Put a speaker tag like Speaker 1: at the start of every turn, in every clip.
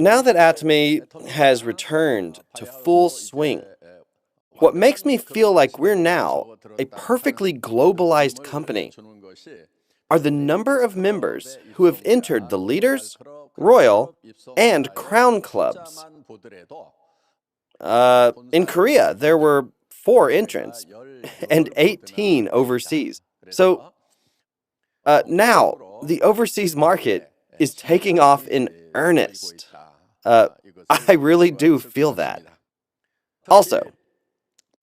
Speaker 1: Now that Atomy has returned to full swing, what makes me feel like we're now a perfectly globalized company are the number of members who have entered the Leaders, Royal, and Crown clubs. In Korea, there were 4 entrants and 18 overseas. So now the overseas market is taking off in earnest. I really do feel that. Also,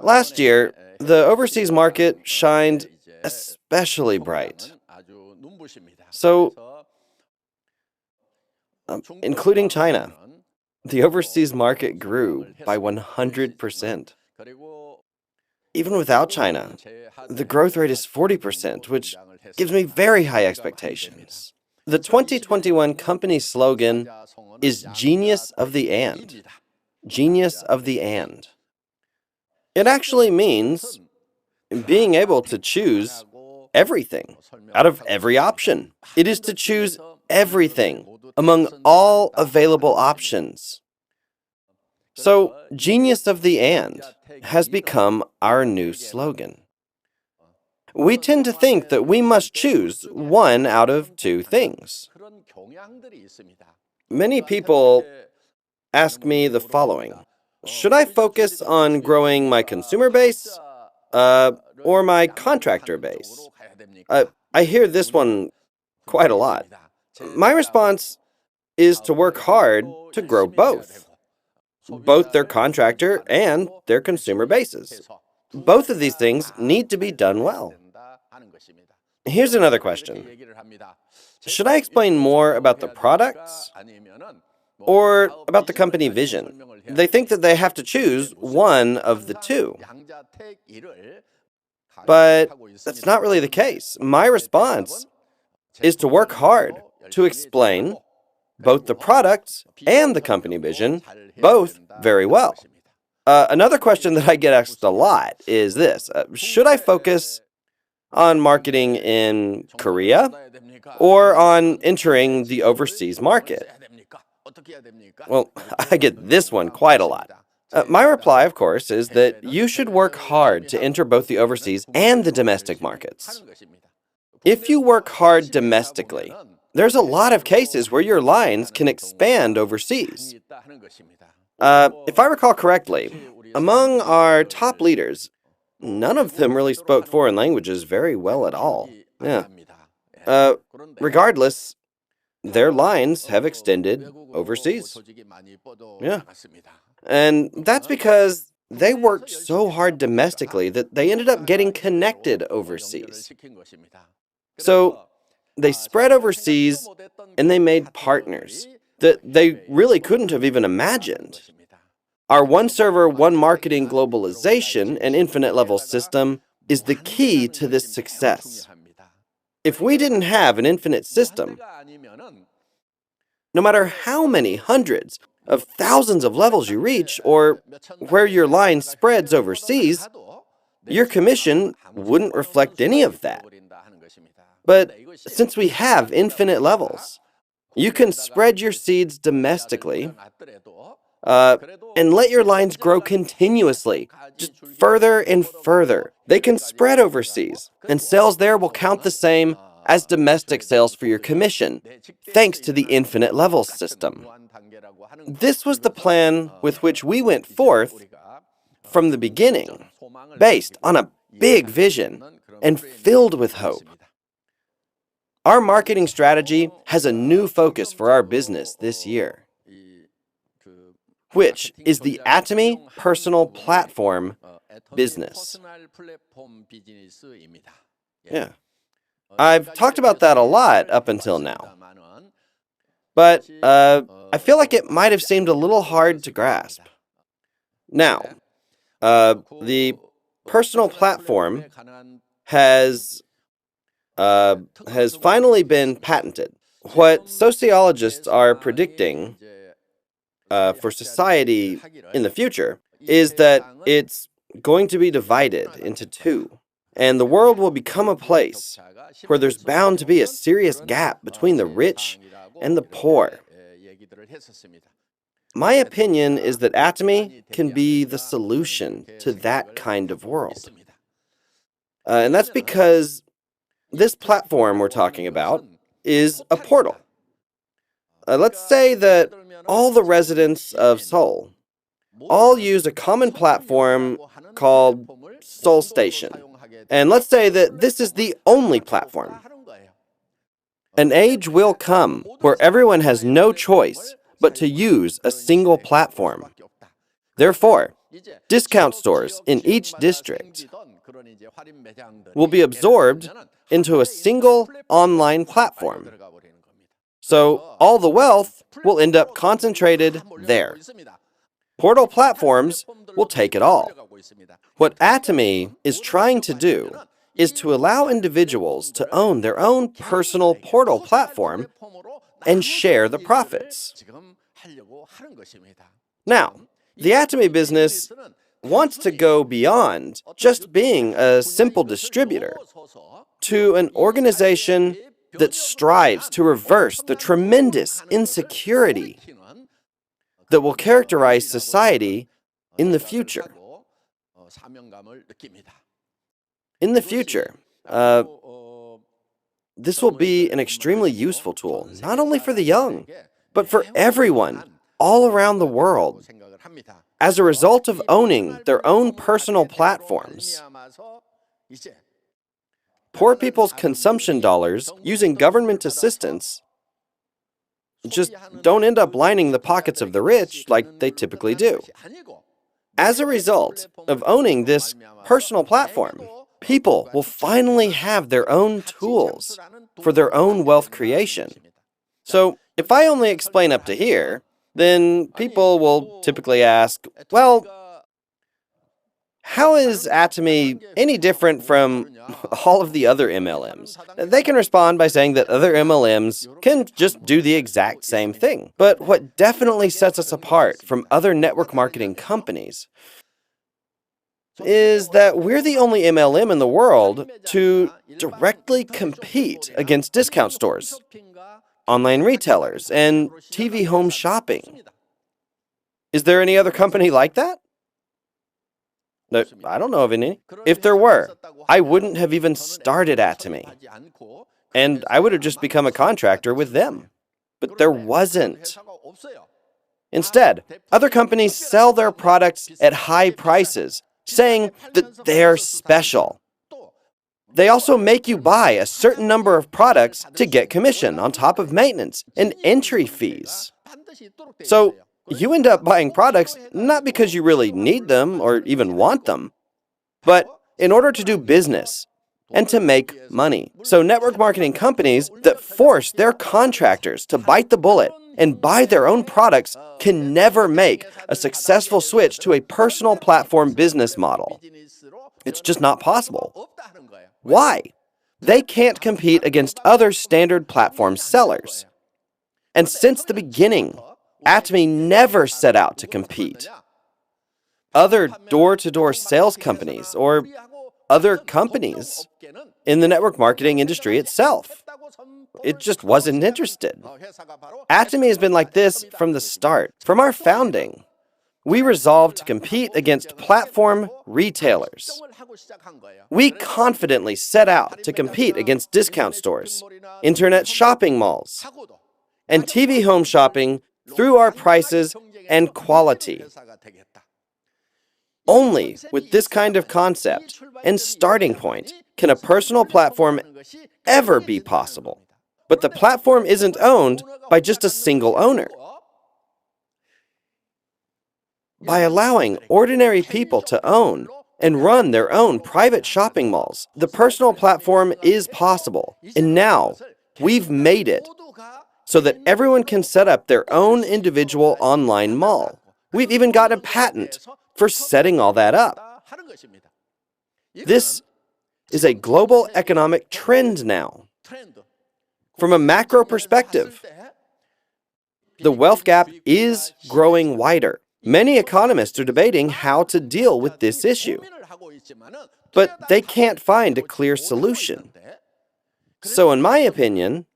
Speaker 1: last year, the overseas market shined especially bright. So, including China, the overseas market grew by 100%. Even without China, the growth rate is 40%, which gives me very high expectations. The 2021 company slogan is Genius of the And. Genius of the And. It actually means being able to choose everything out of every option. It is to choose everything among all available options. So, Genius of the And has become our new slogan. We tend to think that we must choose one out of 2 things. Many people ask me the following: should I focus on growing my consumer base or my contractor base? I hear this one quite a lot. My response is to work hard to grow both their contractor and their consumer bases. Both of these things need to be done well. Here's another question. Should I explain more about the products or about the company vision? They think that they have to choose one of the 2. But that's not really the case. My response is to work hard to explain both the products and the company vision, both very well. Another question that I get asked a lot is this: should I focus on marketing in Korea or on entering the overseas market? Well, I get this one quite a lot. My reply, of course, is that you should work hard to enter both the overseas and the domestic markets. If you work hard domestically, there's a lot of cases where your lines can expand overseas. If I recall correctly, among our top leaders, none of them really spoke foreign languages very well at all. Yeah. Regardless, their lines have extended overseas. Yeah. And that's because they worked so hard domestically that they ended up getting connected overseas. So they spread overseas and they made partners that they really couldn't have even imagined. Our one server, one marketing globalization and infinite level system is the key to this success. If we didn't have an infinite system, no matter how many hundreds of thousands of levels you reach or where your line spreads overseas, your commission wouldn't reflect any of that. But since we have infinite levels, you can spread your seeds domestically and let your lines grow continuously, just further and further. They can spread overseas, and sales there will count the same as domestic sales for your commission, thanks to the infinite levels system. This was the plan with which we went forth from the beginning, based on a big vision and filled with hope. Our marketing strategy has a new focus for our business this year, which is the Atomy Personal Platform business. Yeah. I've talked about that a lot up until now, but I feel like it might have seemed a little hard to grasp. Now, the personal platform has finally been patented. What sociologists are predicting for society in the future is that it's going to be divided into 2, and the world will become a place where there's bound to be a serious gap between the rich and the poor. My opinion is that Atomy can be the solution to that kind of world. And that's because this platform we're talking about is a portal. Let's say that all the residents of Seoul all use a common platform called Seoul Station. And let's say that this is the only platform. An age will come where everyone has no choice but to use a single platform. Therefore, discount stores in each district will be absorbed into a single online platform. So all the wealth will end up concentrated there. Portal platforms will take it all. What Atomy is trying to do is to allow individuals to own their own personal portal platform and share the profits. Now, the Atomy business wants to go beyond just being a simple distributor to an organization that strives to reverse the tremendous insecurity that will characterize society in the future. In the future, this will be an extremely useful tool, not only for the young, but for everyone all around the world. As a result of owning their own personal platforms, poor people's consumption dollars using government assistance just don't end up lining the pockets of the rich like they typically do. As a result of owning this personal platform, people will finally have their own tools for their own wealth creation. So, if I only explain up to here, then people will typically ask, well, how is Atomy any different from all of the other MLMs? They can respond by saying that other MLMs can just do the exact same thing. But what definitely sets us apart from other network marketing companies is that we're the only MLM in the world to directly compete against discount stores, online retailers, and TV home shopping. Is there any other company like that? No, I don't know of any. If there were, I wouldn't have even started Atomy. And I would have just become a contractor with them. But there wasn't. Instead, other companies sell their products at high prices, saying that they're special. They also make you buy a certain number of products to get commission on top of maintenance and entry fees. So, you end up buying products not because you really need them or even want them, but in order to do business and to make money. So network marketing companies that force their contractors to bite the bullet and buy their own products can never make a successful switch to a personal platform business model. It's just not possible. Why? They can't compete against other standard platform sellers. And since the beginning, Atomy never set out to compete. Other door-to-door sales companies or other companies in the network marketing industry itself, it just wasn't interested. Atomy has been like this from the start. From our founding, we resolved to compete against platform retailers. We confidently set out to compete against discount stores, internet shopping malls, and TV home shopping through our prices and quality. Only with this kind of concept and starting point can a personal platform ever be possible. But the platform isn't owned by just a single owner. By allowing ordinary people to own and run their own private shopping malls, the personal platform is possible. And now, we've made it so that everyone can set up their own individual online mall. We've even got a patent for setting all that up. This is a global economic trend now. From a macro perspective, the wealth gap is growing wider. Many economists are debating how to deal with this issue, but they can't find a clear solution. So in my opinion,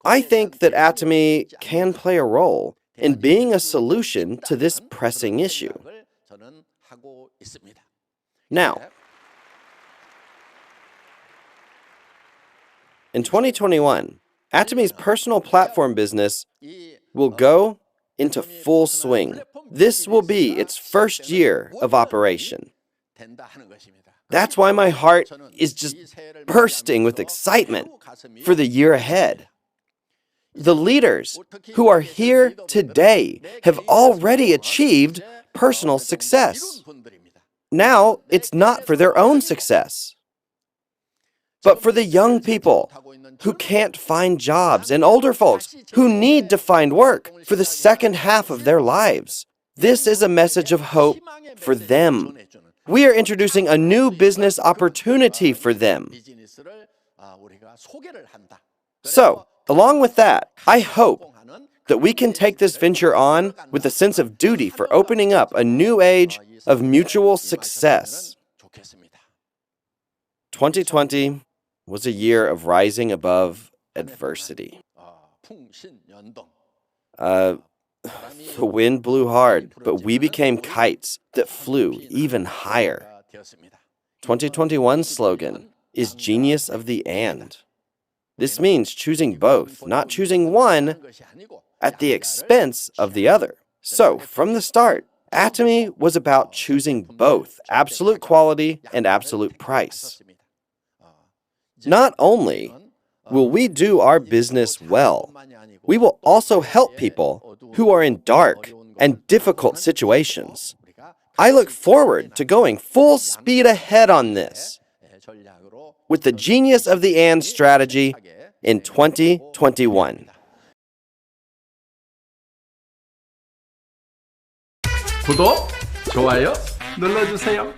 Speaker 1: I think that Atomy can play a role in being a solution to this pressing issue. Now, in 2021, Atomy's personal platform business will go into full swing. This will be its first year of operation. That's why my heart is just bursting with excitement for the year ahead. The leaders who are here today have already achieved personal success. Now, it's not for their own success, but for the young people who can't find jobs and older folks who need to find work for the second half of their lives. This is a message of hope for them. We are introducing a new business opportunity for them. So, along with that, I hope that we can take this venture on with a sense of duty for opening up a new age of mutual success. 2020 was a year of rising above adversity. The wind blew hard, but we became kites that flew even higher. 2021's slogan is Genius of the And. This means choosing both, not choosing one at the expense of the other. So, from the start, Atomy was about choosing both absolute quality and absolute price. Not only will we do our business well, we will also help people who are in dark and difficult situations. I look forward to going full speed ahead on this with the Genius of the And strategy in 2021.
Speaker 2: 구독, 좋아요 눌러주세요.